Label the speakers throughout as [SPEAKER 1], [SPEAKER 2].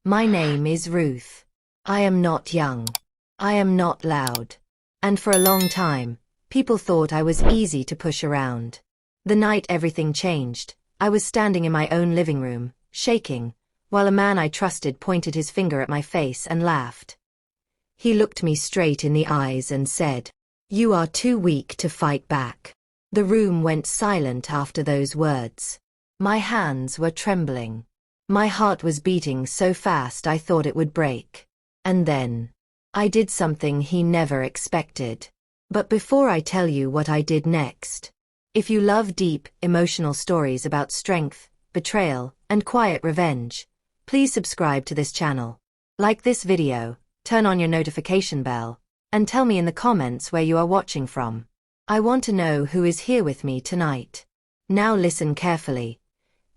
[SPEAKER 1] My name is Ruth. I am not young. I am not loud. And for a long time, people thought I was easy to push around. The night everything changed, I was standing in my own living room, shaking, while a man I trusted pointed his finger at my face and laughed. He looked me straight in the eyes and said, "You are too weak to fight back." The room went silent after those words. My hands were trembling. My heart was beating so fast I thought it would break. And then, I did something he never expected. But before I tell you what I did next, if you love deep, emotional stories about strength, betrayal, and quiet revenge, please subscribe to this channel. Like this video, turn on your notification bell, and tell me in the comments where you are watching from. I want to know who is here with me tonight. Now listen carefully,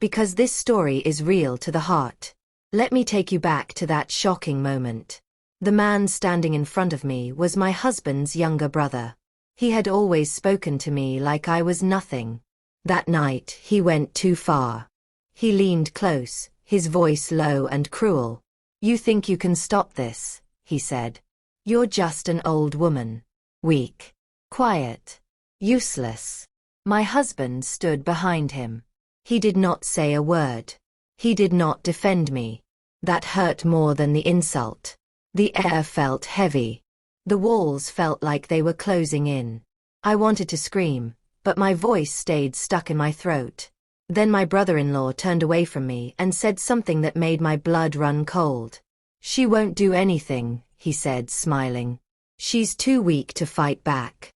[SPEAKER 1] because this story is real to the heart. Let me take you back to that shocking moment. The man standing in front of me was my husband's younger brother. He had always spoken to me like I was nothing. That night, he went too far. He leaned close, his voice low and cruel. "You think you can stop this," he said. "You're just an old woman. Weak. Quiet. Useless." My husband stood behind him. He did not say a word. He did not defend me. That hurt more than the insult. The air felt heavy. The walls felt like they were closing in. I wanted to scream, but my voice stayed stuck in my throat. Then my brother-in-law turned away from me and said something that made my blood run cold. "She won't do anything," he said, smiling. "She's too weak to fight back."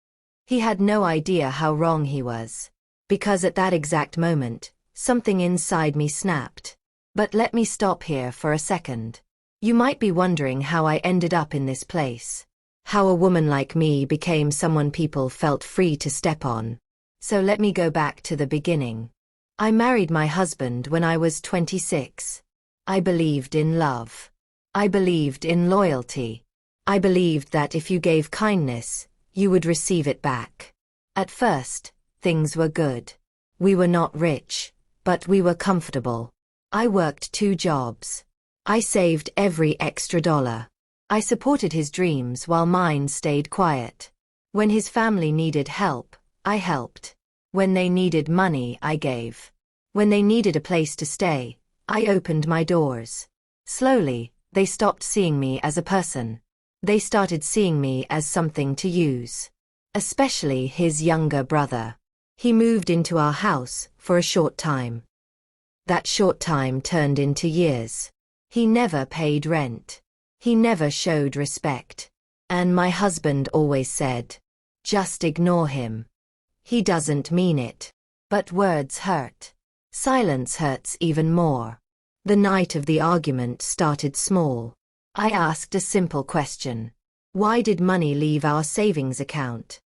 [SPEAKER 1] He had no idea how wrong he was. Because at that exact moment, something inside me snapped. But let me stop here for a second. You might be wondering how I ended up in this place. How a woman like me became someone people felt free to step on. So let me go back to the beginning. I married my husband when I was 26. I believed in love. I believed in loyalty. I believed that if you gave kindness, you would receive it back. At first, things were good. We were not rich, but we were comfortable. I worked 2 jobs. I saved every extra dollar. I supported his dreams while mine stayed quiet. When his family needed help, I helped. When they needed money, I gave. When they needed a place to stay, I opened my doors. Slowly, they stopped seeing me as a person. They started seeing me as something to use. Especially his younger brother. He moved into our house for a short time. That short time turned into years. He never paid rent. He never showed respect. And my husband always said, "Just ignore him. He doesn't mean it." But words hurt. Silence hurts even more. The night of the argument started small. I asked a simple question. Why did money leave our savings account?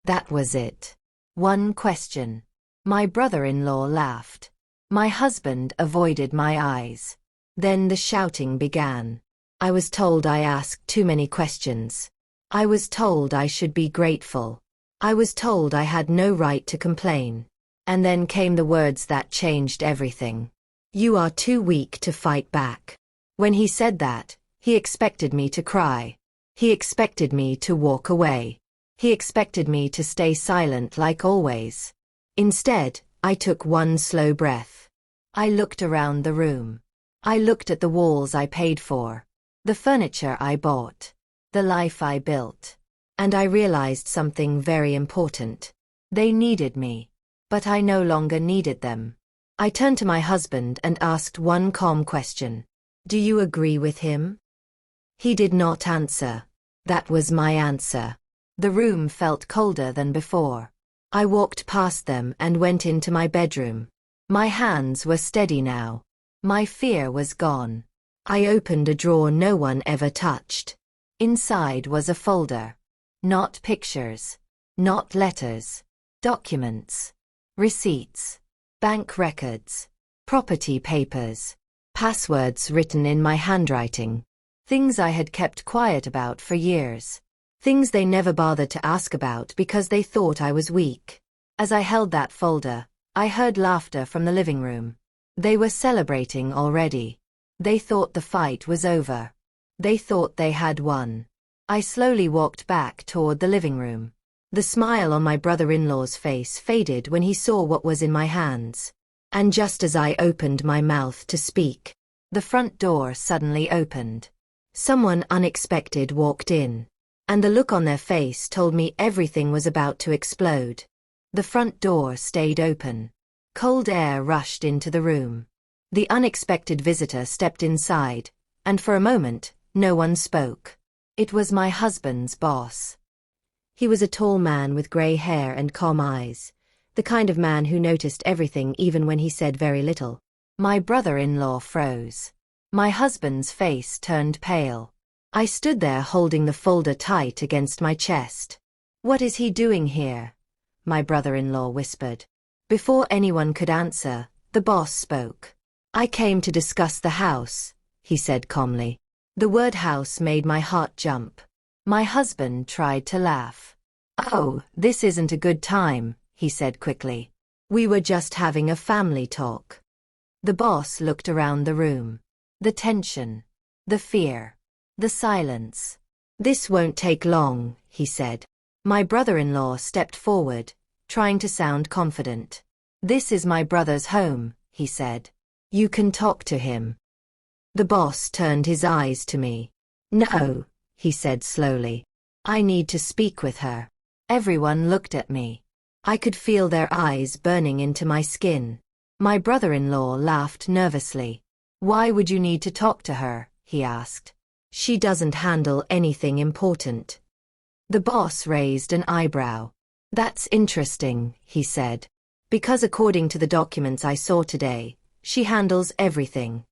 [SPEAKER 1] That was it. One question. My brother-in-law laughed. My husband avoided my eyes. Then the shouting began. I was told I asked too many questions. I was told I should be grateful. I was told I had no right to complain. And then came the words that changed everything. "You are too weak to fight back." When he said that, he expected me to cry. He expected me to walk away. He expected me to stay silent like always. Instead, I took one slow breath. I looked around the room. I looked at the walls I paid for, the furniture I bought, the life I built. And I realized something very important. They needed me, but I no longer needed them. I turned to my husband and asked one calm question. "Do you agree with him?" He did not answer. That was my answer. The room felt colder than before. I walked past them and went into my bedroom. My hands were steady now. My fear was gone. I opened a drawer no one ever touched. Inside was a folder. Not pictures. Not letters. Documents. Receipts. Bank records. Property papers. Passwords written in my handwriting. Things I had kept quiet about for years. Things they never bothered to ask about because they thought I was weak. As I held that folder, I heard laughter from the living room. They were celebrating already. They thought the fight was over. They thought they had won. I slowly walked back toward the living room. The smile on my brother-in-law's face faded when he saw what was in my hands. And just as I opened my mouth to speak, the front door suddenly opened. Someone unexpected walked in, and the look on their face told me everything was about to explode. The front door stayed open. Cold air rushed into the room. The unexpected visitor stepped inside, and for a moment, no one spoke. It was my husband's boss. He was a tall man with gray hair and calm eyes, the kind of man who noticed everything even when he said very little. My brother-in-law froze. My husband's face turned pale. I stood there holding the folder tight against my chest. "What is he doing here?" my brother-in-law whispered. Before anyone could answer, the boss spoke. "I came to discuss the house," he said calmly. The word house made my heart jump. My husband tried to laugh. "Oh, this isn't a good time," he said quickly. "We were just having a family talk." The boss looked around the room. The tension, the fear, the silence. "This won't take long," he said. My brother-in-law stepped forward, trying to sound confident. "This is my brother's home," he said. "You can talk to him." The boss turned his eyes to me. "No," he said slowly. "I need to speak with her." Everyone looked at me. I could feel their eyes burning into my skin. My brother-in-law laughed nervously. "Why would you need to talk to her?" he asked. "She doesn't handle anything important." The boss raised an eyebrow. "That's interesting," he said. "Because according to the documents I saw today, she handles everything."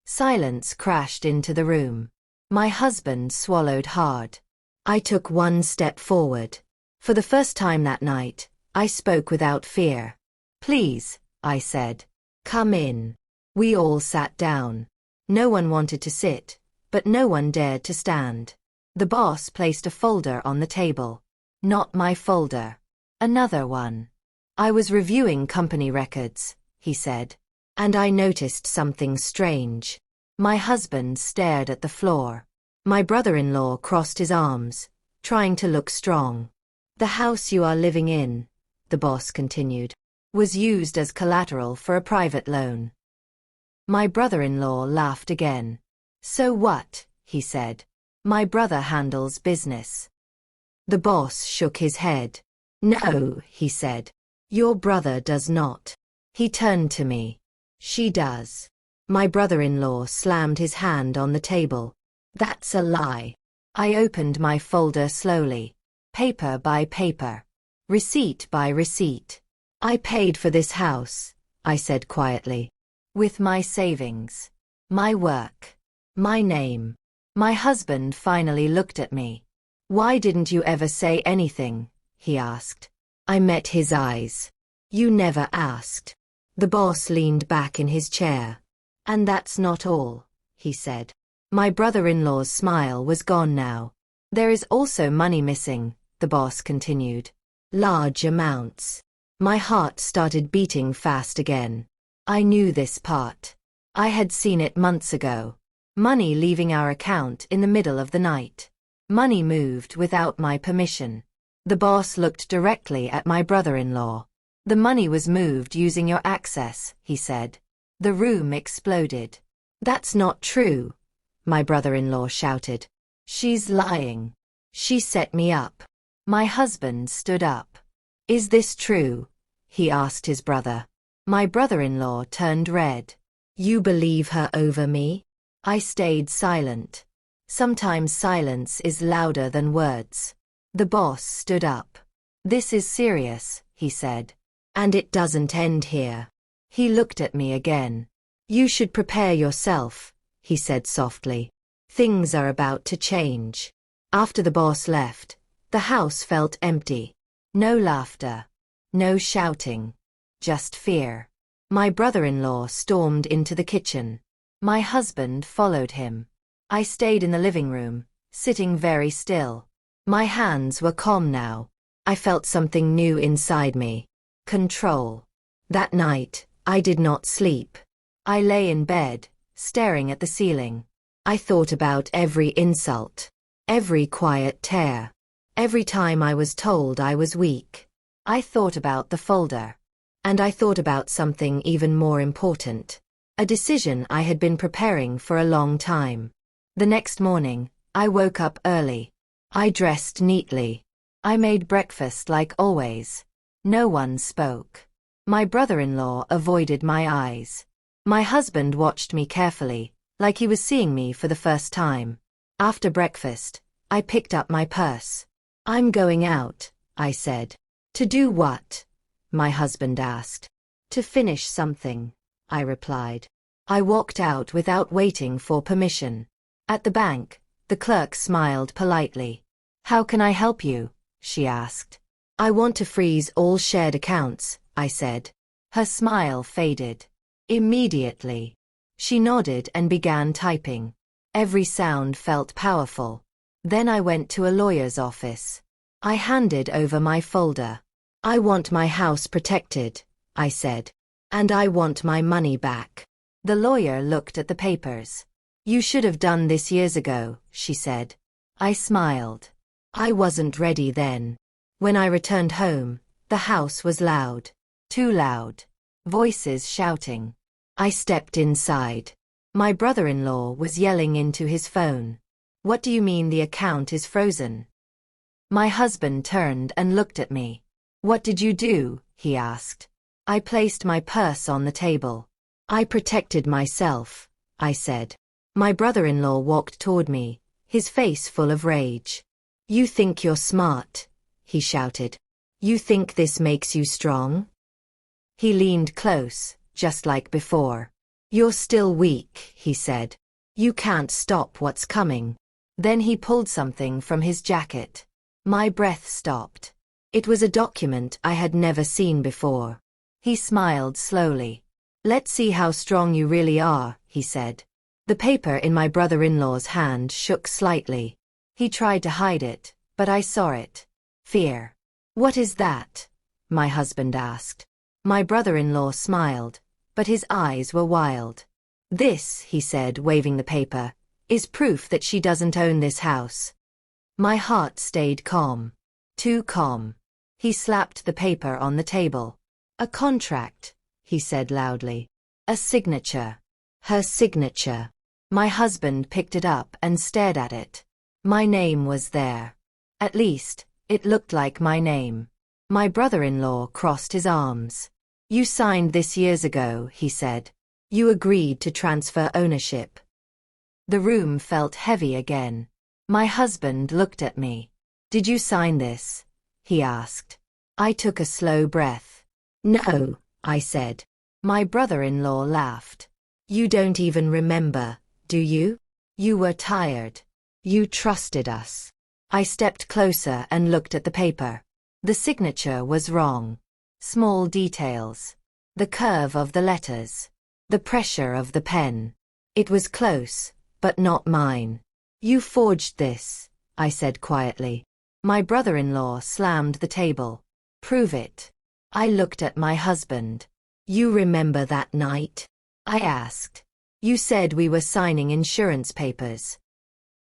[SPEAKER 1] Silence crashed into the room. My husband swallowed hard. I took one step forward. For the first time that night, I spoke without fear. "Please," I said. "Come in." We all sat down. No one wanted to sit, but no one dared to stand. The boss placed a folder on the table. "Not my folder. Another one." "I was reviewing company records," he said. "And I noticed something strange." My husband stared at the floor. My brother-in-law crossed his arms, trying to look strong. "The house you are living in," the boss continued, "was used as collateral for a private loan." My brother-in-law laughed again. "So what?" he said. "My brother handles business." The boss shook his head. "No," he said. "Your brother does not." He turned to me. "She does." My brother-in-law slammed his hand on the table. "That's a lie." I opened my folder slowly. Paper by paper. Receipt by receipt. "I paid for this house," I said quietly. "With my savings. My work. My name." My husband finally looked at me. "Why didn't you ever say anything?" he asked. I met his eyes. "You never asked." The boss leaned back in his chair. "And that's not all," he said. My brother-in-law's smile was gone now. "There is also money missing," the boss continued. "Large amounts." My heart started beating fast again. I knew this part. I had seen it months ago. Money leaving our account in the middle of the night. Money moved without my permission. The boss looked directly at my brother-in-law. "The money was moved using your access," he said. The room exploded. "That's not true," my brother-in-law shouted. "She's lying. She set me up." My husband stood up. "Is this true?" he asked his brother. My brother-in-law turned red. "You believe her over me?" I stayed silent. Sometimes silence is louder than words. The boss stood up. "This is serious," he said. "And it doesn't end here." He looked at me again. "You should prepare yourself," he said softly. "Things are about to change." After the boss left, the house felt empty. No laughter. No shouting. Just fear. My brother-in-law stormed into the kitchen. My husband followed him. I stayed in the living room, sitting very still. My hands were calm now. I felt something new inside me. Control. That night, I did not sleep. I lay in bed, staring at the ceiling. I thought about every insult, every quiet tear, every time I was told I was weak. I thought about the folder. And I thought about something even more important. A decision I had been preparing for a long time. The next morning, I woke up early. I dressed neatly. I made breakfast like always. No one spoke. My brother-in-law avoided my eyes. My husband watched me carefully, like he was seeing me for the first time. After breakfast, I picked up my purse. "I'm going out," I said. "To do what?" my husband asked. "To finish something," I replied. I walked out without waiting for permission. At the bank, the clerk smiled politely. "How can I help you?" she asked. "I want to freeze all shared accounts," I said. Her smile faded. Immediately. She nodded and began typing. Every sound felt powerful. Then I went to a lawyer's office. I handed over my folder. "I want my house protected," I said. "And I want my money back." The lawyer looked at the papers. "You should have done this years ago," she said. I smiled. I wasn't ready then. When I returned home, the house was loud. Too loud. Voices shouting. I stepped inside. My brother-in-law was yelling into his phone. "What do you mean the account is frozen?" My husband turned and looked at me. "What did you do?" he asked. I placed my purse on the table. "I protected myself," I said. My brother-in-law walked toward me, his face full of rage. "You think you're smart," he shouted. "You think this makes you strong?" He leaned close, just like before. "You're still weak," he said. "You can't stop what's coming." Then he pulled something from his jacket. My breath stopped. It was a document I had never seen before. He smiled slowly. "Let's see how strong you really are," he said. The paper in my brother-in-law's hand shook slightly. He tried to hide it, but I saw it. Fear. "What is that?" my husband asked. My brother-in-law smiled, but his eyes were wild. "This," he said, waving the paper, "is proof that she doesn't own this house." My heart stayed calm. Too calm. He slapped the paper on the table. "A contract," he said loudly. "A signature. Her signature." My husband picked it up and stared at it. My name was there. At least, it looked like my name. My brother-in-law crossed his arms. "You signed this years ago," he said. "You agreed to transfer ownership." The room felt heavy again. My husband looked at me. "Did you sign this?" he asked. I took a slow breath. "No," I said. My brother-in-law laughed. "You don't even remember, do you? You were tired. You trusted us." I stepped closer and looked at the paper. The signature was wrong. Small details. The curve of the letters. The pressure of the pen. It was close, but not mine. "You forged this," I said quietly. My brother-in-law slammed the table. "Prove it." I looked at my husband. "You remember that night?" I asked. "You said we were signing insurance papers."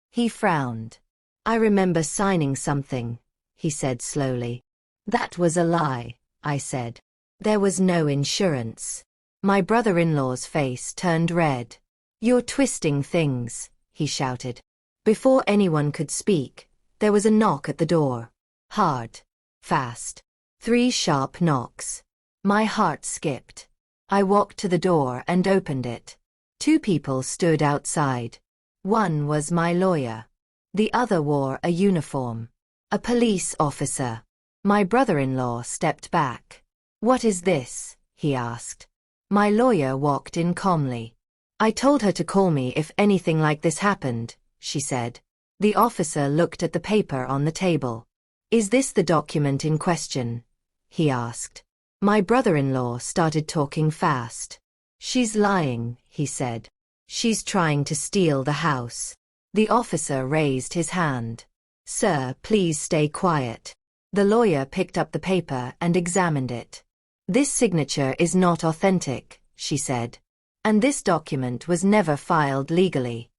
[SPEAKER 1] He frowned. "I remember signing something," he said slowly. "That was a lie," I said. "There was no insurance." My brother-in-law's face turned red. "You're twisting things," he shouted. Before anyone could speak, there was a knock at the door. Hard. Fast. 3 sharp knocks. My heart skipped. I walked to the door and opened it. 2 people stood outside. One was my lawyer. The other wore a uniform. A police officer. My brother-in-law stepped back. "What is this?" he asked. My lawyer walked in calmly. "I told her to call me if anything like this happened," she said. The officer looked at the paper on the table. "Is this the document in question?" he asked. My brother-in-law started talking fast. "She's lying," he said. "She's trying to steal the house." The officer raised his hand. "Sir, please stay quiet." The lawyer picked up the paper and examined it. "This signature is not authentic," she said. And this document was never filed legally.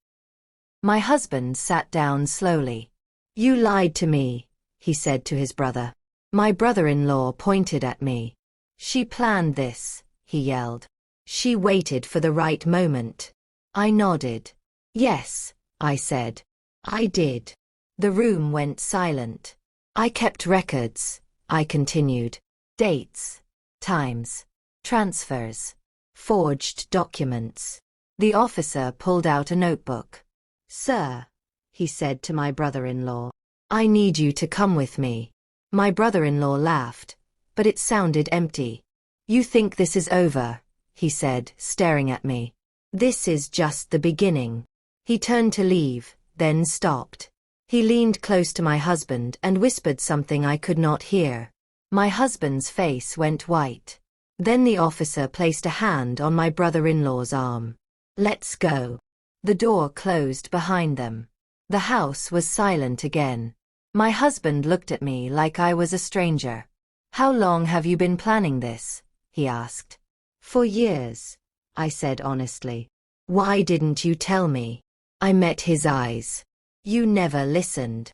[SPEAKER 1] My husband sat down slowly. "You lied to me," he said to his brother. My brother-in-law pointed at me. "She planned this," he yelled. "She waited for the right moment." I nodded. "Yes," I said. "I did." The room went silent. "I kept records," I continued. "Dates, times, transfers, forged documents." The officer pulled out a notebook. "Sir," he said to my brother-in-law, "I need you to come with me." My brother-in-law laughed, but it sounded empty. "You think this is over," he said, staring at me. "This is just the beginning." He turned to leave, then stopped. He leaned close to my husband and whispered something I could not hear. My husband's face went white. Then the officer placed a hand on my brother-in-law's arm. "Let's go." The door closed behind them. The house was silent again. My husband looked at me like I was a stranger. "How long have you been planning this?" he asked. "For years," I said honestly. "Why didn't you tell me?" I met his eyes. "You never listened."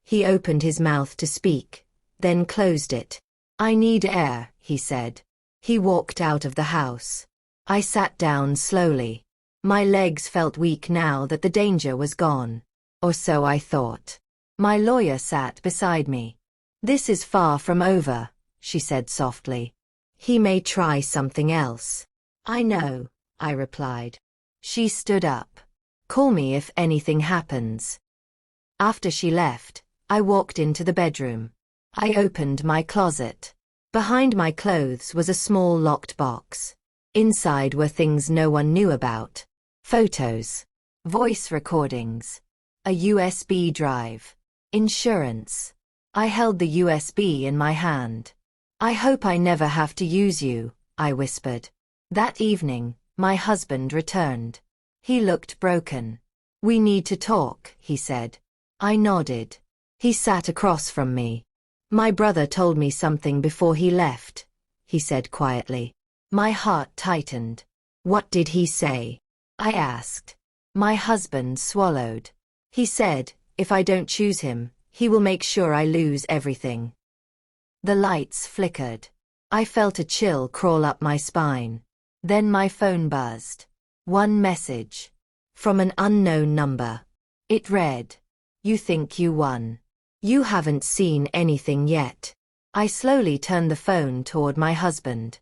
[SPEAKER 1] He opened his mouth to speak, then closed it. "I need air," he said. He walked out of the house. I sat down slowly. My legs felt weak now that the danger was gone. Or so I thought. My lawyer sat beside me. "This is far from over," she said softly. "He may try something else." "I know," I replied. She stood up. "Call me if anything happens." After she left, I walked into the bedroom. I opened my closet. Behind my clothes was a small locked box. Inside were things no one knew about. Photos, voice recordings, a USB drive, insurance. I held the USB in my hand. "I hope I never have to use you," I whispered. That evening, my husband returned. He looked broken. "We need to talk," he said. I nodded. He sat across from me. "My brother told me something before he left," he said quietly. My heart tightened. "What did he say?" I asked. My husband swallowed. He said, "If I don't choose him, he will make sure I lose everything." The lights flickered. I felt a chill crawl up my spine. Then my phone buzzed. One message. From an unknown number. It read, "You think you won. You haven't seen anything yet." I slowly turned the phone toward my husband.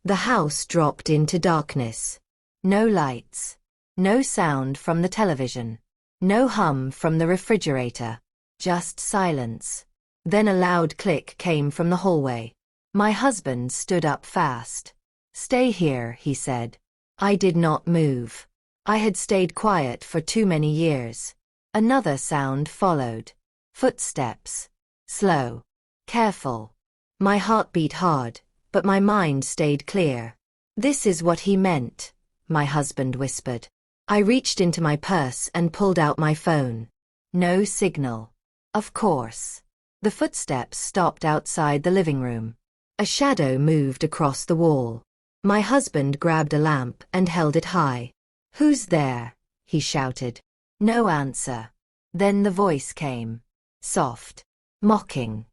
[SPEAKER 1] The house dropped into darkness. No lights. No sound from the television. No hum from the refrigerator. Just silence. Then a loud click came from the hallway. My husband stood up fast. "Stay here," he said. I did not move. I had stayed quiet for too many years. Another sound followed. Footsteps. Slow. Careful. My heart beat hard, but my mind stayed clear. "This is what he meant," my husband whispered. I reached into my purse and pulled out my phone. No signal. Of course. The footsteps stopped outside the living room. A shadow moved across the wall. My husband grabbed a lamp and held it high. "Who's there?" he shouted. No answer. Then the voice came. Soft. Mocking.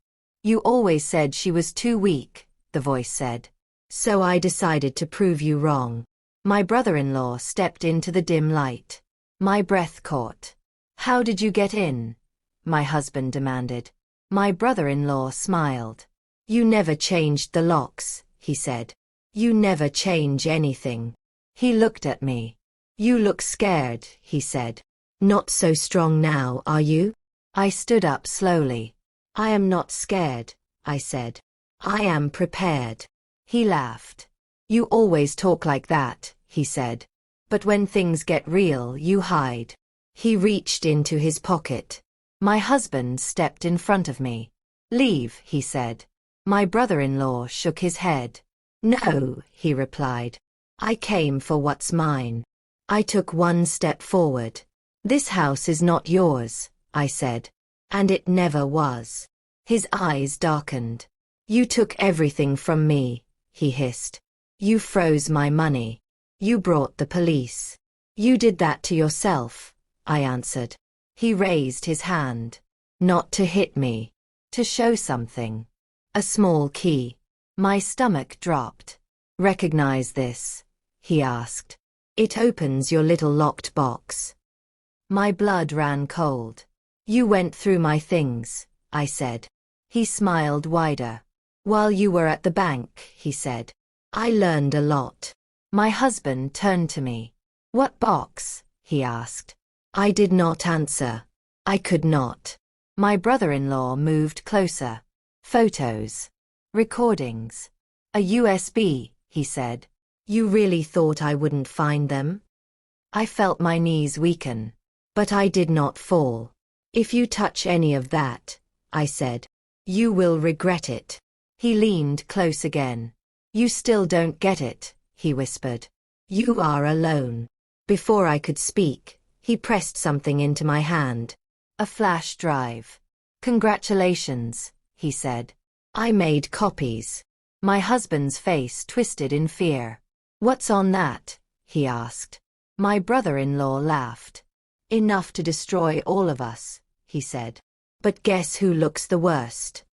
[SPEAKER 1] "You always said she was too weak," the voice said. "So I decided to prove you wrong." My brother-in-law stepped into the dim light. My breath caught. "How did you get in?" my husband demanded. My brother-in-law smiled. "You never changed the locks," he said. "You never change anything." He looked at me. "You look scared," he said. "Not so strong now, are you?" I stood up slowly. "I am not scared," I said. "I am prepared." He laughed. "You always talk like that," he said. "But when things get real, you hide." He reached into his pocket. My husband stepped in front of me. "Leave," he said. My brother-in-law shook his head. "No," he replied. "I came for what's mine." I took one step forward. "This house is not yours," I said. "And it never was." His eyes darkened. "You took everything from me," he hissed. "You froze my money. You brought the police. You did that to yourself, I answered. He raised his hand. Not to hit me. To show something. A small key. My stomach dropped. Recognize this? He asked. It opens your little locked box. My blood ran cold. You went through my things, I said. He smiled wider. While you were at the bank, he said. I learned a lot. My husband turned to me. What box? He asked. I did not answer. I could not. My brother-in-law moved closer. Photos. Recordings. A USB, he said. You really thought I wouldn't find them? I felt my knees weaken. But I did not fall. If you touch any of that, I said, you will regret it. He leaned close again. You still don't get it, he whispered. You are alone. Before I could speak, he pressed something into my hand. A flash drive. Congratulations, he said. I made copies. My husband's face twisted in fear. What's on that? He asked. My brother-in-law laughed. Enough to destroy all of us, he said. But guess who looks the worst?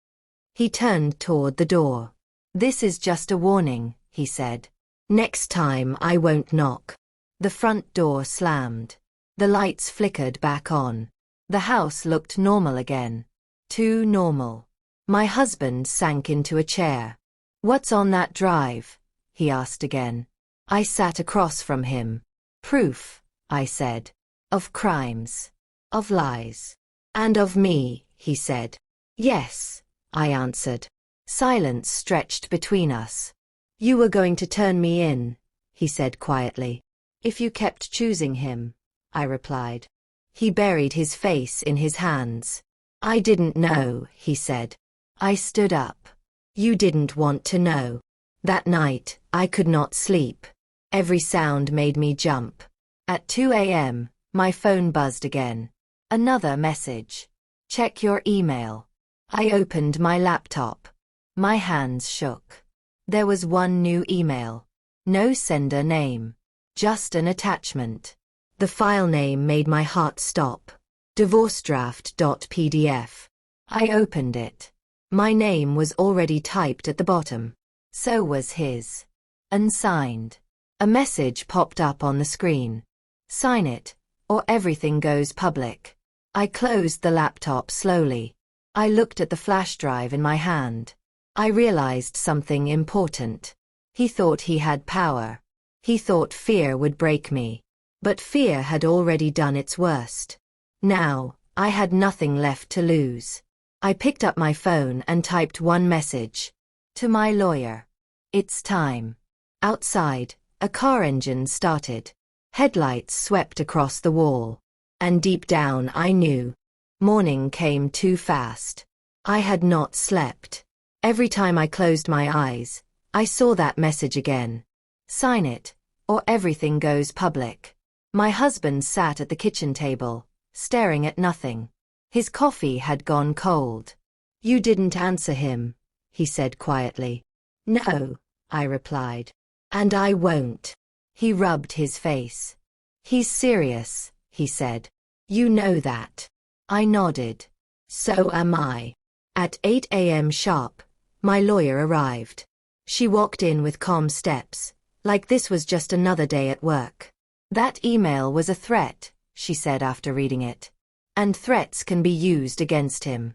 [SPEAKER 1] He turned toward the door. This is just a warning, he said. Next time I won't knock. The front door slammed. The lights flickered back on. The house looked normal again. Too normal. My husband sank into a chair. What's on that drive? He asked again. I sat across from him. Proof, I said. Of crimes. Of lies. And of me, he said. Yes, I answered. Silence stretched between us. You were going to turn me in, he said quietly. If you kept choosing him, I replied. He buried his face in his hands. I didn't know, he said. I stood up. You didn't want to know. That night, I could not sleep. Every sound made me jump. At 2 a.m., my phone buzzed again. Another message. Check your email. I opened my laptop. My hands shook. There was one new email. No sender name. Just an attachment. The file name made my heart stop. Divorcedraft.pdf. I opened it. My name was already typed at the bottom. So was his. Unsigned. A message popped up on the screen. Sign it, or everything goes public. I closed the laptop slowly. I looked at the flash drive in my hand. I realized something important. He thought he had power. He thought fear would break me. But fear had already done its worst. Now, I had nothing left to lose. I picked up my phone and typed one message. To my lawyer. It's time. Outside, a car engine started. Headlights swept across the wall. And deep down I knew. Morning came too fast. I had not slept. Every time I closed my eyes, I saw that message again. Sign it, or everything goes public. My husband sat at the kitchen table, staring at nothing. His coffee had gone cold. You didn't answer him, he said quietly. No, I replied. And I won't. He rubbed his face. He's serious, he said. You know that. I nodded. So am I. At 8 a.m. sharp, my lawyer arrived. She walked in with calm steps, like this was just another day at work. That email was a threat, she said after reading it. And threats can be used against him.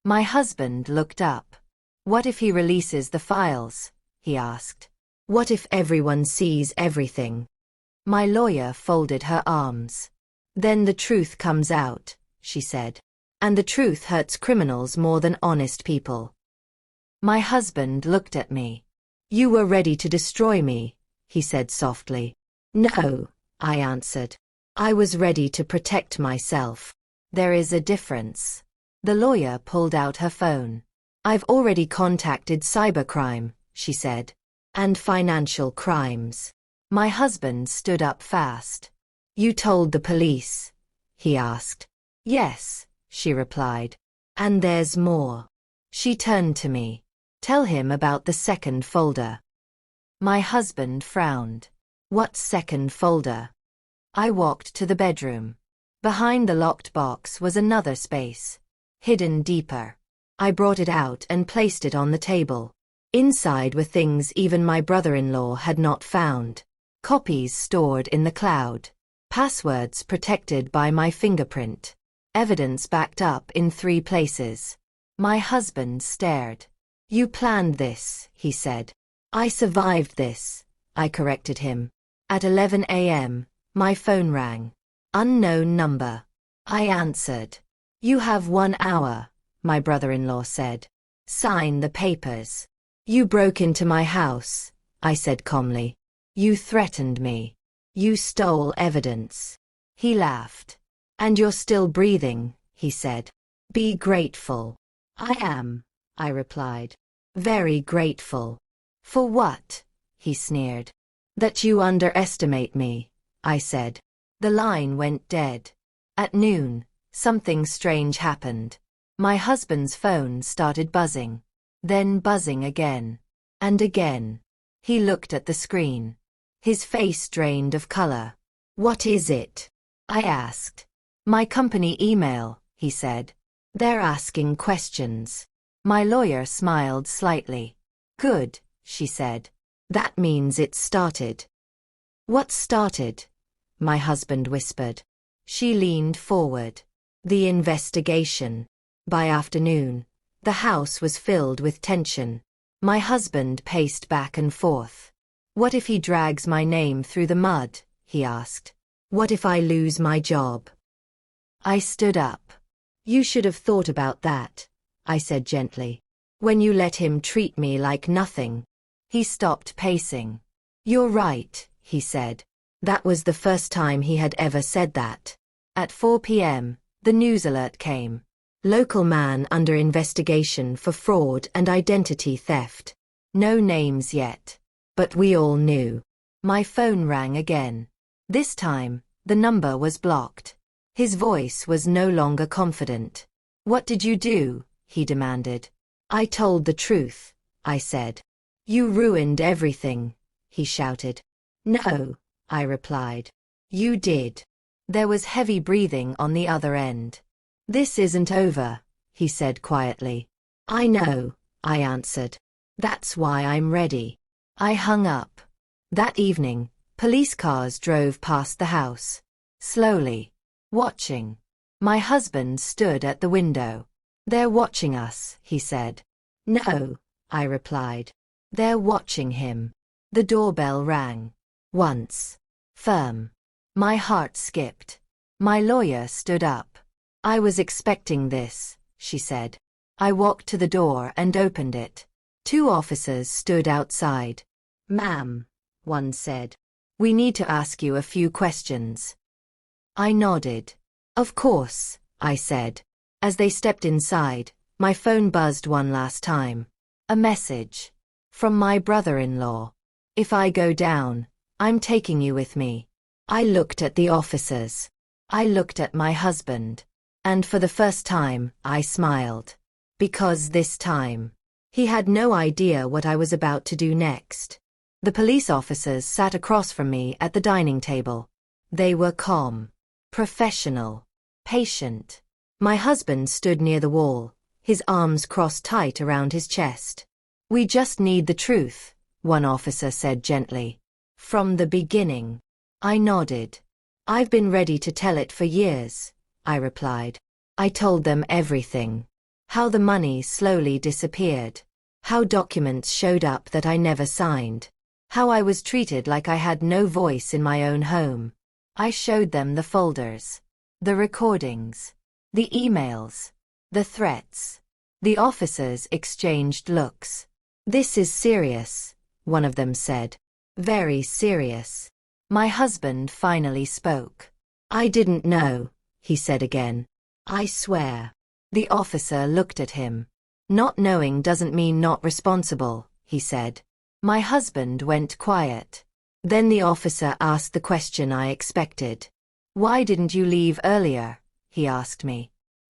[SPEAKER 1] My husband looked up. What if he releases the files? He asked. What if everyone sees everything? My lawyer folded her arms. Then the truth comes out, she said. And the truth hurts criminals more than honest people. My husband looked at me. You were ready to destroy me, he said softly. No, I answered. I was ready to protect myself. There is a difference. The lawyer pulled out her phone. I've already contacted cybercrime, she said. And financial crimes. My husband stood up fast. You told the police? He asked. Yes, she replied. And there's more. She turned to me. Tell him about the second folder. My husband frowned. What second folder? I walked to the bedroom. Behind the locked box was another space, hidden deeper. I brought it out and placed it on the table. Inside were things even my brother-in-law had not found. Copies stored in the cloud. Passwords protected by my fingerprint. Evidence backed up in 3 places. My husband stared. "You planned this," he said. "I survived this," I corrected him. At 11 a.m., my phone rang. Unknown number. I answered. "You have 1 hour," my brother-in-law said. "Sign the papers." "You broke into my house," I said calmly. "You threatened me. You stole evidence." He laughed. "And you're still breathing," he said. "Be grateful." "I am," I replied. "Very grateful." "For what?" he sneered. "That you underestimate me," I said. The line went dead. At noon, something strange happened. My husband's phone started buzzing. Then buzzing again. And again. He looked at the screen. His face drained of color. "What is it?" I asked. "My company email," he said. "They're asking questions." My lawyer smiled slightly. "Good," she said. "That means it started." "What started?" my husband whispered. She leaned forward. "The investigation." By afternoon, the house was filled with tension. My husband paced back and forth. "What if he drags my name through the mud?" he asked. "What if I lose my job?" I stood up. "You should have thought about that," I said gently. "When you let him treat me like nothing." He stopped pacing. "You're right," he said. That was the first time he had ever said that. At 4 p.m., the news alert came. "Local man under investigation for fraud and identity theft." No names yet. But we all knew. My phone rang again. This time, the number was blocked. His voice was no longer confident. "What did you do?" he demanded. "I told the truth," I said. "You ruined everything," he shouted. "No," I replied. "You did." There was heavy breathing on the other end. "This isn't over," he said quietly. "I know," I answered. "That's why I'm ready." I hung up. That evening, police cars drove past the house. Slowly. Watching. My husband stood at the window. "They're watching us," he said. "No," I replied. "They're watching him." The doorbell rang. Once. Firm. My heart skipped. My lawyer stood up. "I was expecting this," she said. I walked to the door and opened it. 2 officers stood outside. "Ma'am," one said. "We need to ask you a few questions." I nodded. "Of course," I said. As they stepped inside, my phone buzzed one last time. A message. From my brother-in-law. "If I go down, I'm taking you with me." I looked at the officers. I looked at my husband. And for the first time, I smiled. Because this time, he had no idea what I was about to do next. The police officers sat across from me at the dining table. They were calm, professional, patient. My husband stood near the wall, his arms crossed tight around his chest. "We just need the truth," one officer said gently. "From the beginning." I nodded. "I've been ready to tell it for years," I replied. I told them everything. How the money slowly disappeared. How documents showed up that I never signed. How I was treated like I had no voice in my own home. I showed them the folders, the recordings, the emails, the threats. The officers exchanged looks. "This is serious," one of them said. "Very serious." My husband finally spoke. "I didn't know," he said again. "I swear." The officer looked at him. "Not knowing doesn't mean not responsible," he said. My husband went quiet. Then the officer asked the question I expected. "Why didn't you leave earlier?" he asked me.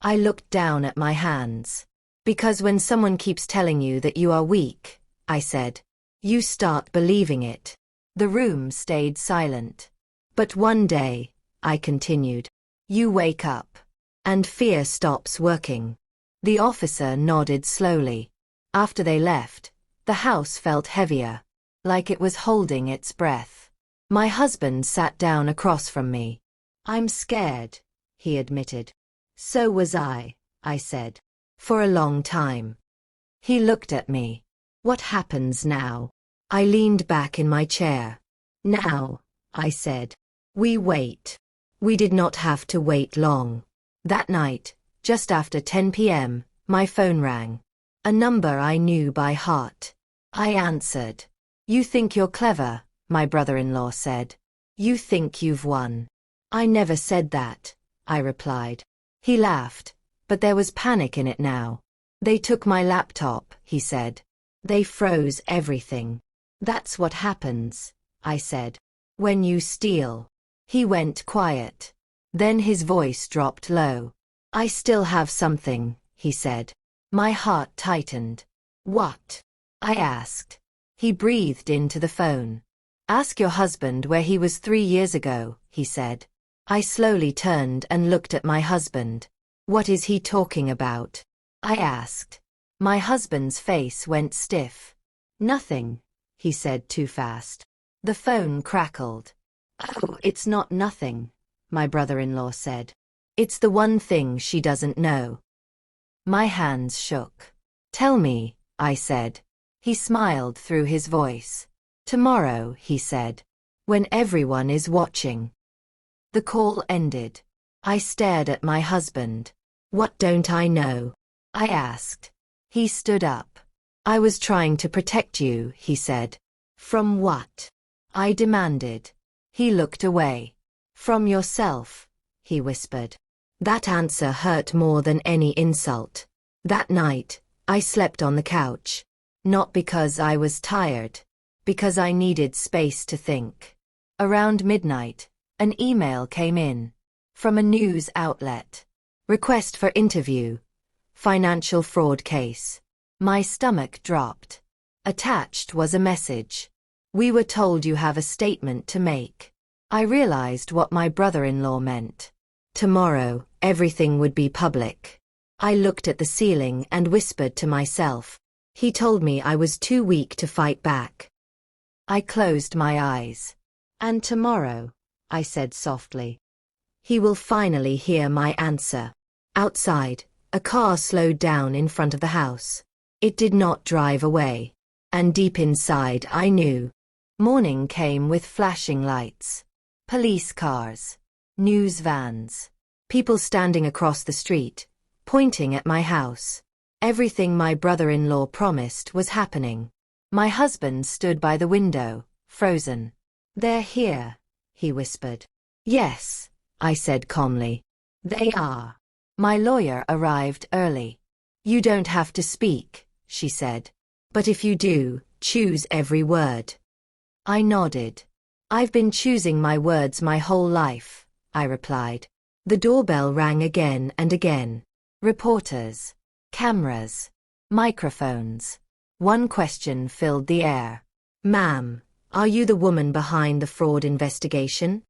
[SPEAKER 1] I looked down at my hands. "Because when someone keeps telling you that you are weak," I said, "you start believing it." The room stayed silent. But one day, I continued, you wake up. And fear stops working. The officer nodded slowly. After they left, the house felt heavier, like it was holding its breath. My husband sat down across from me. I'm scared, he admitted. So was I said. For a long time. He looked at me. What happens now? I leaned back in my chair. Now, I said. We wait. We did not have to wait long. That night, just after 10 p.m., my phone rang. A number I knew by heart. I answered. You think you're clever, my brother-in-law said. You think you've won. I never said that, I replied. He laughed, but there was panic in it now. They took my laptop, he said. They froze everything. That's what happens, I said. When you steal. He went quiet. Then his voice dropped low. I still have something, he said. My heart tightened. What? I asked. He breathed into the phone. Ask your husband where he was 3 years ago, he said. I slowly turned and looked at my husband. What is he talking about? I asked. My husband's face went stiff. Nothing, he said too fast. The phone crackled. Oh, it's not nothing, my brother-in-law said. It's the one thing she doesn't know. My hands shook. Tell me, I said. He smiled through his voice. Tomorrow, he said. When everyone is watching. The call ended. I stared at my husband. What don't I know? I asked. He stood up. I was trying to protect you, he said. From what? I demanded. He looked away. From yourself, he whispered. That answer hurt more than any insult. That night, I slept on the couch. Not because I was tired. Because I needed space to think. Around midnight, an email came in. From a news outlet. Request for interview. Financial fraud case. My stomach dropped. Attached was a message. We were told you have a statement to make. I realized what my brother-in-law meant. Tomorrow, everything would be public. I looked at the ceiling and whispered to myself. He told me I was too weak to fight back. I closed my eyes. And tomorrow, I said softly. He will finally hear my answer. Outside, a car slowed down in front of the house. It did not drive away. And deep inside I knew. Morning came with flashing lights. Police cars. News vans. People standing across the street, pointing at my house. Everything my brother-in-law promised was happening. My husband stood by the window, frozen. They're here, he whispered. Yes, I said calmly. They are. My lawyer arrived early. You don't have to speak, she said. But if you do, choose every word. I nodded. I've been choosing my words my whole life, I replied. The doorbell rang again and again. Reporters. Cameras. Microphones. One question filled the air. Ma'am, are you the woman behind the fraud investigation?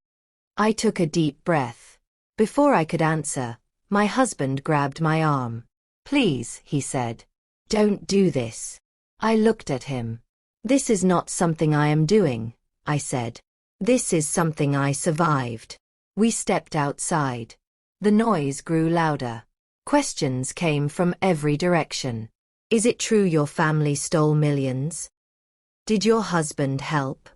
[SPEAKER 1] I took a deep breath. Before I could answer, my husband grabbed my arm. Please, he said. Don't do this. I looked at him. This is not something I am doing, I said. This is something I survived. We stepped outside. The noise grew louder. Questions came from every direction. Is it true your family stole millions? Did your husband help?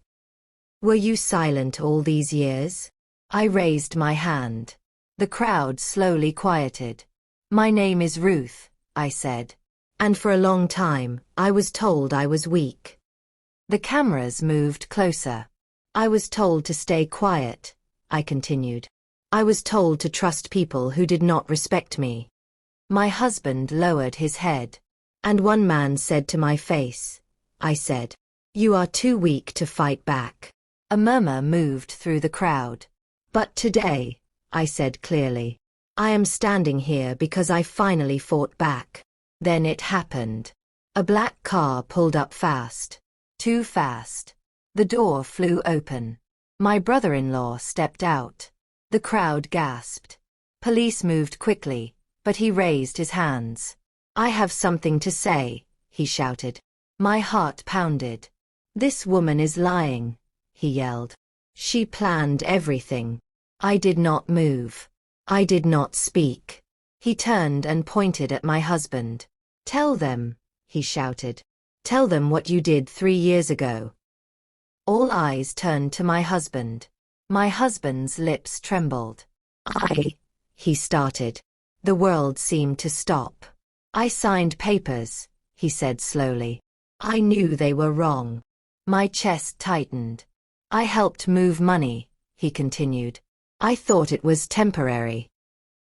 [SPEAKER 1] Were you silent all these years? I raised my hand. The crowd slowly quieted. My name is Ruth, I said. And for a long time, I was told I was weak. The cameras moved closer. I was told to stay quiet, I continued. I was told to trust people who did not respect me. My husband lowered his head. And one man said to my face, I said, you are too weak to fight back. A murmur moved through the crowd. But today, I said clearly, I am standing here because I finally fought back. Then it happened. A black car pulled up fast. Too fast. The door flew open. My brother-in-law stepped out. The crowd gasped. Police moved quickly, but he raised his hands. "I have something to say," he shouted. My heart pounded. "This woman is lying," he yelled. "She planned everything." I did not move. I did not speak. He turned and pointed at my husband. "Tell them," he shouted. "Tell them what you did 3 years ago." All eyes turned to my husband. My husband's lips trembled. He started. The world seemed to stop. "I signed papers," he said slowly. "I knew they were wrong." My chest tightened. "I helped move money," he continued. "I thought it was temporary."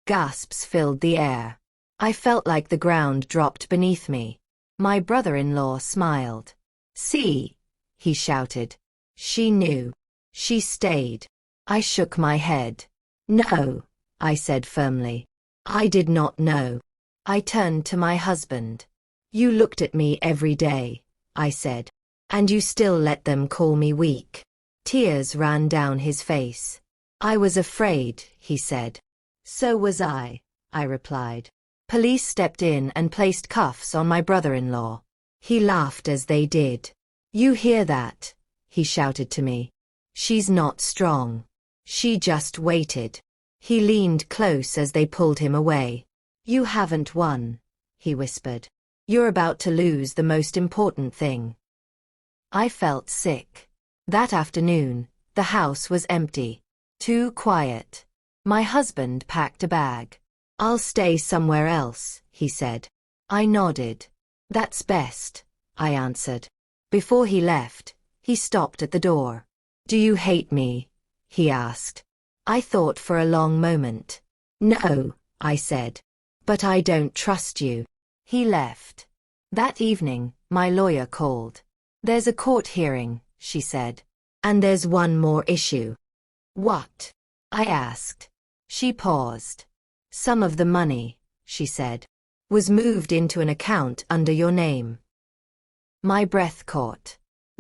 [SPEAKER 1] Gasps filled the air. I felt like the ground dropped beneath me. My brother-in-law smiled. "See," he shouted. "She knew. She stayed." I shook my head. "No," I said firmly. "I did not know." I turned to my husband. "You looked at me every day," I said. "And you still let them call me weak." Tears ran down his face. "I was afraid," he said. "So was I replied. Police stepped in and placed cuffs on my brother-in-law. He laughed as they did. "You hear that?" he shouted to me. "She's not strong. She just waited." He leaned close as they pulled him away. "You haven't won," he whispered. "You're about to lose the most important thing." I felt sick. That afternoon, the house was empty. Too quiet. My husband packed a bag. "I'll stay somewhere else," he said. I nodded. "That's best," I answered. Before he left, he stopped at the door. "Do you hate me?" he asked. I thought for a long moment. "No," I said. "But I don't trust you." He left. That evening, my lawyer called. "There's a court hearing," she said. "And there's one more issue." "What?" I asked. She paused. "Some of the money," she said, "was moved into an account under your name." My breath caught.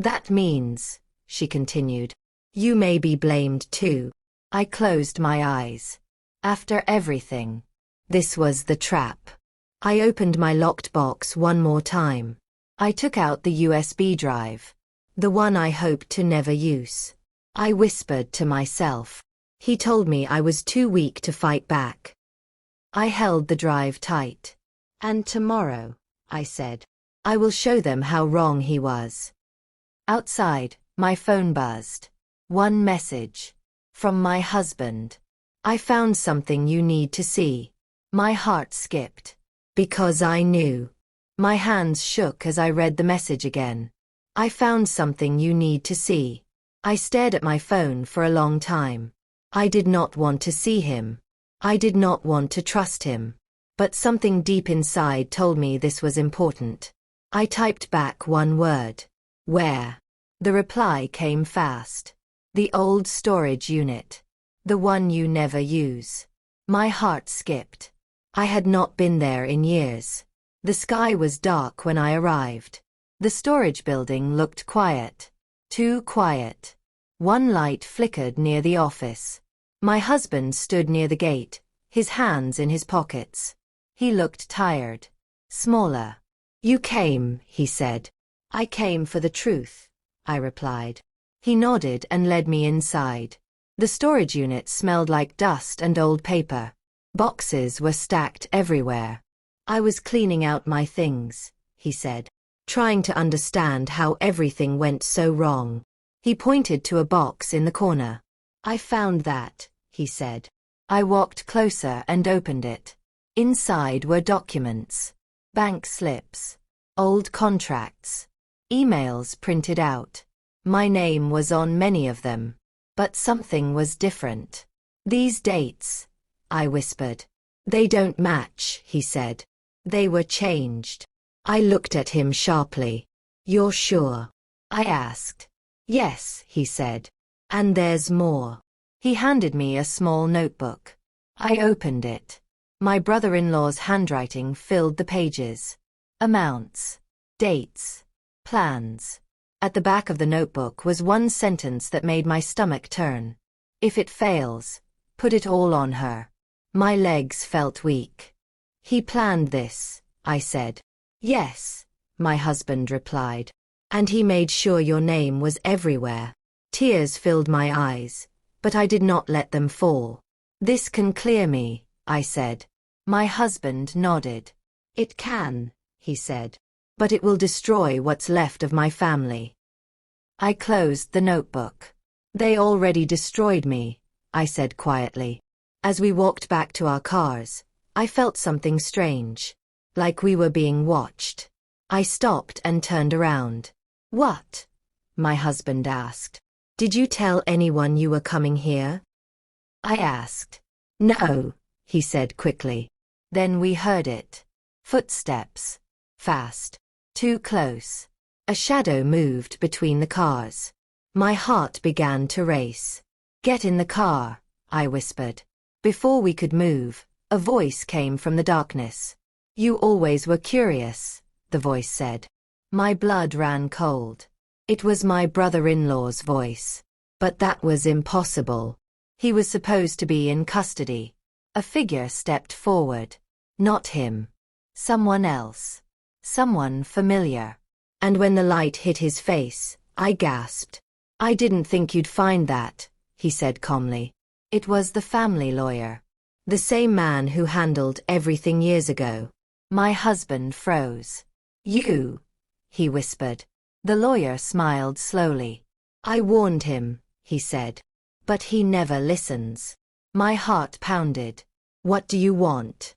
[SPEAKER 1] "That means," she continued, "you may be blamed too." I closed my eyes. After everything, this was the trap. I opened my locked box one more time. I took out the USB drive. The one I hoped to never use. I whispered to myself. He told me I was too weak to fight back. I held the drive tight. "And tomorrow," I said, "I will show them how wrong he was." Outside, my phone buzzed. One message. From my husband. "I found something you need to see." My heart skipped. Because I knew. My hands shook as I read the message again. "I found something you need to see." I stared at my phone for a long time. I did not want to see him. I did not want to trust him. But something deep inside told me this was important. I typed back one word. "Where?" The reply came fast. "The old storage unit. The one you never use." My heart skipped. I had not been there in years. The sky was dark when I arrived. The storage building looked quiet. Too quiet. One light flickered near the office. My husband stood near the gate, his hands in his pockets. He looked tired. Smaller. "You came," he said. "I came for the truth," I replied. He nodded and led me inside. The storage unit smelled like dust and old paper. Boxes were stacked everywhere. "I was cleaning out my things," he said, "trying to understand how everything went so wrong." He pointed to a box in the corner. "I found that," he said. I walked closer and opened it. Inside were documents. Bank slips. Old contracts. Emails printed out. My name was on many of them. But something was different. "These dates," I whispered. "They don't match," he said. "They were changed." I looked at him sharply. "You're sure?" I asked. "Yes," he said. "And there's more." He handed me a small notebook. I opened it. My brother-in-law's handwriting filled the pages. Amounts. Dates. Plans. At the back of the notebook was one sentence that made my stomach turn. If it fails, put it all on her. My legs felt weak. He planned this, I said. Yes, my husband replied. And he made sure your name was everywhere. Tears filled my eyes, but I did not let them fall. This can clear me, I said. My husband nodded. It can, he said. But it will destroy what's left of my family. I closed the notebook. They already destroyed me, I said quietly. As we walked back to our cars, I felt something strange. Like we were being watched. I stopped and turned around. What? My husband asked. Did you tell anyone you were coming here? I asked. No, he said quickly. Then we heard it. Footsteps. Fast. Too close. A shadow moved between the cars. My heart began to race. Get in the car, I whispered. Before we could move, a voice came from the darkness. You always were curious, the voice said. My blood ran cold. It was my brother-in-law's voice. But that was impossible. He was supposed to be in custody. A figure stepped forward. Not him. Someone else. Someone familiar. And when the light hit his face, I gasped. I didn't think you'd find that, he said calmly. It was the family lawyer. The same man who handled everything years ago. My husband froze. You, he whispered. The lawyer smiled slowly. I warned him, he said. But he never listens. My heart pounded. What do you want?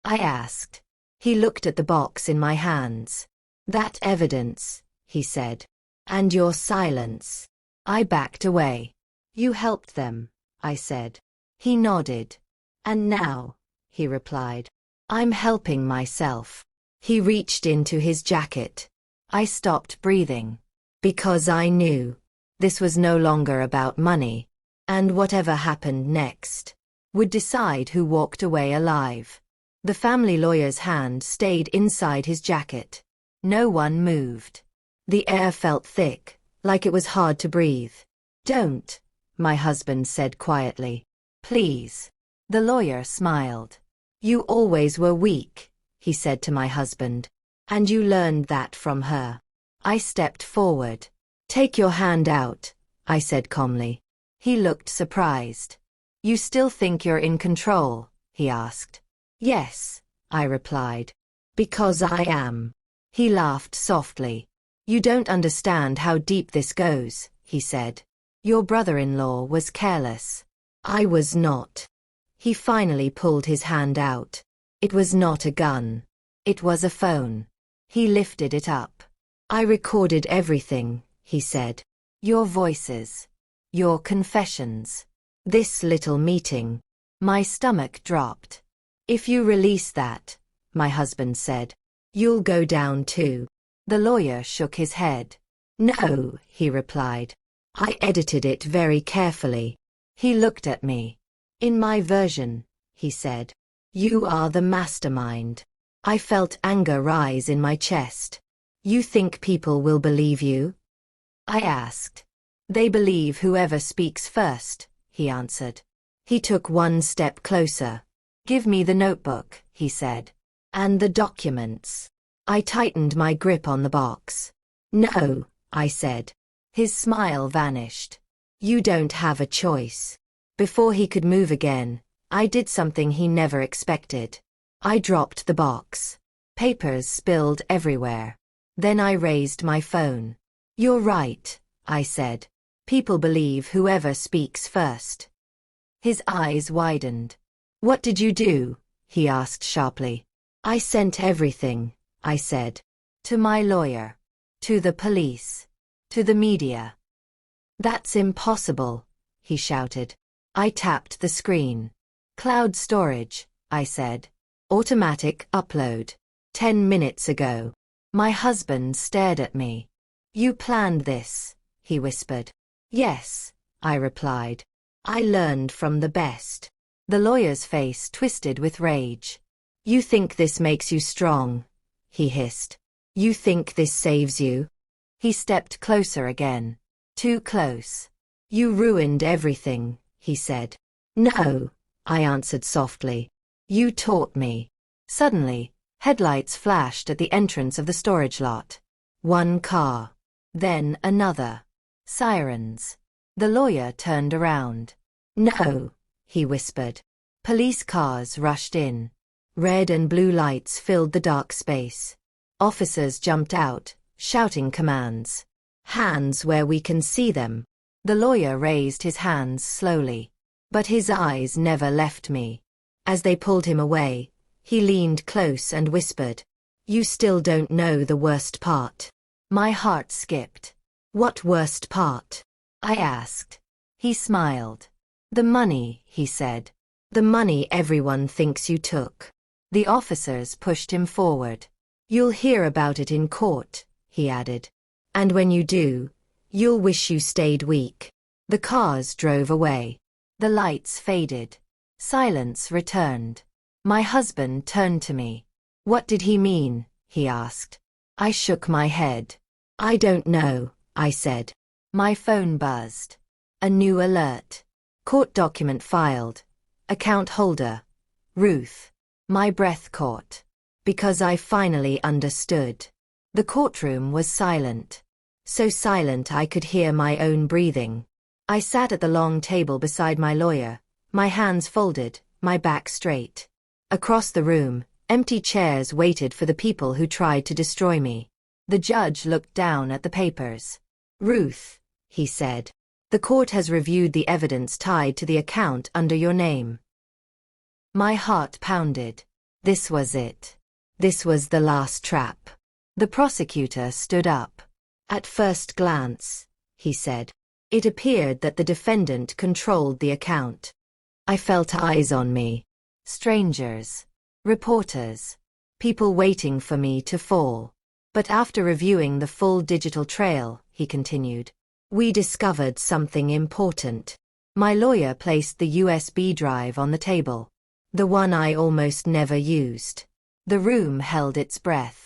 [SPEAKER 1] I asked. He looked at the box in my hands. That evidence, he said. And your silence. I backed away. You helped them, I said. He nodded. And now, he replied. I'm helping myself. He reached into his jacket. I stopped breathing. Because I knew. This was no longer about money. And whatever happened next would decide who walked away alive. The family lawyer's hand stayed inside his jacket. No one moved. The air felt thick, like it was hard to breathe. Don't, my husband said quietly. Please. The lawyer smiled. You always were weak, he said to my husband. And you learned that from her. I stepped forward. Take your hand out, I said calmly. He looked surprised. You still think you're in control? He asked. Yes, I replied. Because I am. He laughed softly. You don't understand how deep this goes, he said. Your brother-in-law was careless. I was not. He finally pulled his hand out. It was not a gun. It was a phone. He lifted it up. I recorded everything, he said. Your voices. Your confessions. This little meeting. My stomach dropped. If you release that, my husband said, you'll go down too. The lawyer shook his head. No, he replied. I edited it very carefully. He looked at me. In my version, he said, you are the mastermind. I felt anger rise in my chest. You think people will believe you? I asked. They believe whoever speaks first, he answered. He took one step closer. Give me the notebook, he said. And the documents. I tightened my grip on the box. No, I said. His smile vanished. You don't have a choice. Before he could move again, I did something he never expected. I dropped the box. Papers spilled everywhere. Then I raised my phone. You're right, I said. People believe whoever speaks first. His eyes widened. What did you do? He asked sharply. I sent everything, I said. To my lawyer. To the police. To the media. That's impossible, he shouted. I tapped the screen. Cloud storage, I said. Automatic upload. 10 minutes ago. My husband stared at me. You planned this, he whispered. Yes, I replied. I learned from the best. The lawyer's face twisted with rage. You think this makes you strong? He hissed. You think this saves you? He stepped closer again. Too close. You ruined everything, he said. No, I answered softly. You taught me. Suddenly, headlights flashed at the entrance of the storage lot. One car. Then another. Sirens. The lawyer turned around. No, he whispered. Police cars rushed in. Red and blue lights filled the dark space. Officers jumped out, shouting commands. Hands where we can see them. The lawyer raised his hands slowly. But his eyes never left me. As they pulled him away, he leaned close and whispered, You still don't know the worst part. My heart skipped. What worst part? I asked. He smiled. The money, he said. The money everyone thinks you took. The officers pushed him forward. You'll hear about it in court, he added. And when you do, you'll wish you stayed weak. The cars drove away. The lights faded. Silence returned. My husband turned to me. What did he mean? He asked. I shook my head. I don't know, I said. My phone buzzed. A new alert. Court document filed. Account holder. Ruth. My breath caught. Because I finally understood. The courtroom was silent. So silent I could hear my own breathing. I sat at the long table beside my lawyer, my hands folded, my back straight. Across the room, empty chairs waited for the people who tried to destroy me. The judge looked down at the papers. Ruth, he said. The court has reviewed the evidence tied to the account under your name. My heart pounded. This was it. This was the last trap. The prosecutor stood up. At first glance, he said, it appeared that the defendant controlled the account. I felt eyes on me. Strangers. Reporters. People waiting for me to fall. But after reviewing the full digital trail, he continued, we discovered something important. My lawyer placed the USB drive on the table. The one I almost never used. The room held its breath.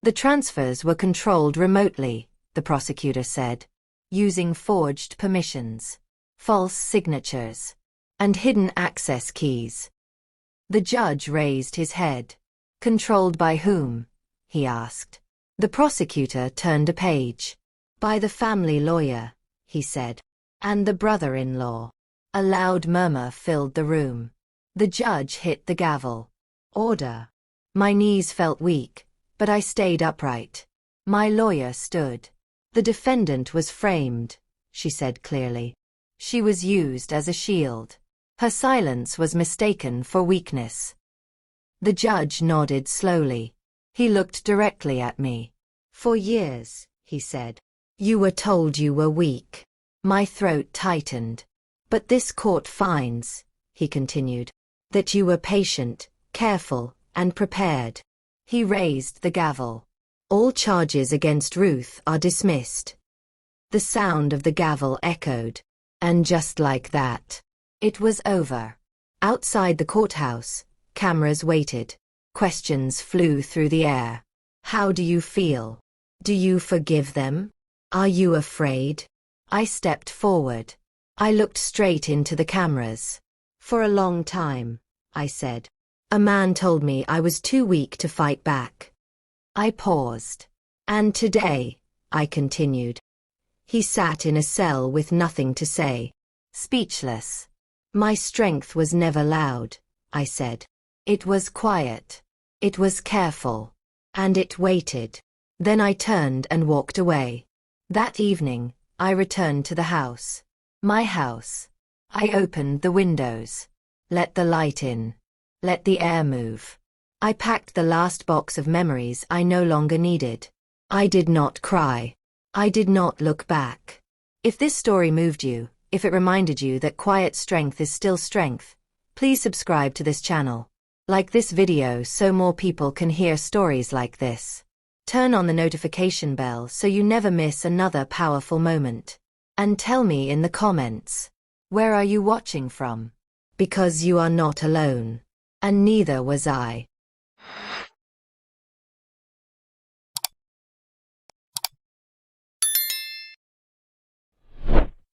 [SPEAKER 1] The transfers were controlled remotely, the prosecutor said, using forged permissions, false signatures, and hidden access keys. The judge raised his head. Controlled by whom? He asked. The prosecutor turned a page. By the family lawyer, he said, and the brother-in-law. A loud murmur filled the room. The judge hit the gavel. Order. My knees felt weak, but I stayed upright. My lawyer stood. The defendant was framed, she said clearly. She was used as a shield. Her silence was mistaken for weakness. The judge nodded slowly. He looked directly at me. For years, he said, you were told you were weak. My throat tightened. But this court finds, he continued, that you were patient, careful, and prepared. He raised the gavel. All charges against Ruth are dismissed. The sound of the gavel echoed. And just like that, it was over. Outside the courthouse, cameras waited. Questions flew through the air. How do you feel? Do you forgive them? Are you afraid? I stepped forward. I looked straight into the cameras. For a long time, I said, a man told me I was too weak to fight back. I paused. And today, I continued. He sat in a cell with nothing to say. Speechless. My strength was never loud, I said. It was quiet. It was careful. And it waited. Then I turned and walked away. That evening, I returned to the house. My house. I opened the windows. Let the light in. Let the air move. I packed the last box of memories I no longer needed. I did not cry. I did not look back. If this story moved you, if it reminded you that quiet strength is still strength, please subscribe to this channel. Like this video so more people can hear stories like this. Turn on the notification bell so you never miss another powerful moment. And tell me in the comments, where are you watching from? Because you are not alone. And neither was I.